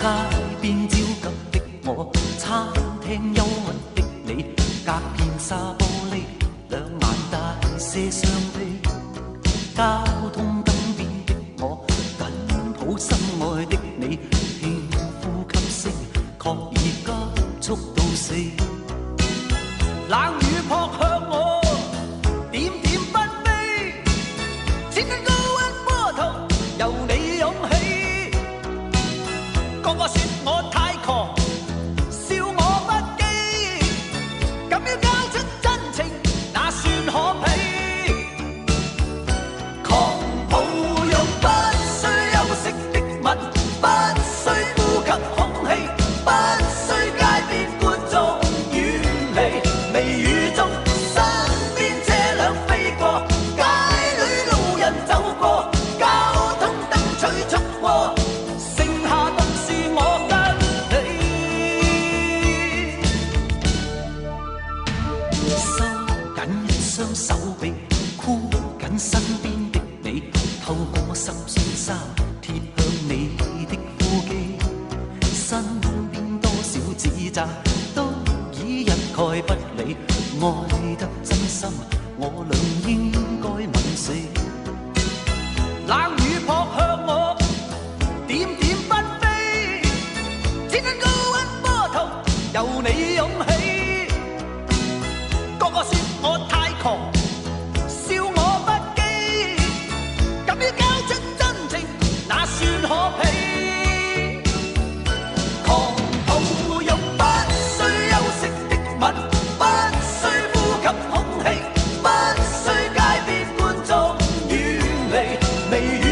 街邊焦急的我，餐廳憂鬱的你，隔片紗玻璃，兩眼帶些傷悲。交通燈邊的我，緊抱心愛的你，輕呼吸聲，確已急速到死。冷雨撲向我，點點不飛，千斤高溫波濤由你湧起。個個說我太狂，笑我不羈，敢於交出真情，那算可悲。狂抱擁不需休息的吻，不需呼吸空氣，不需街邊觀眾遠離。微雨中身邊車輛飛過，街裏路人走過，交通燈催促過，剩下獨是我跟你。收緊一雙手臂，箍緊身邊的你，透過濕碎衫貼向你的呼機，身邊多少指責都已一概不理，愛得真心，我倆應該吻死。冷雨撲向我，點點不飛，千斤高溫波濤由你湧起。個個說我太狂，笑我不羈，敢於交出真情，那算可悲。狂抱擁不需休息的吻，不需呼吸空氣，不需街邊觀眾遠離。微雨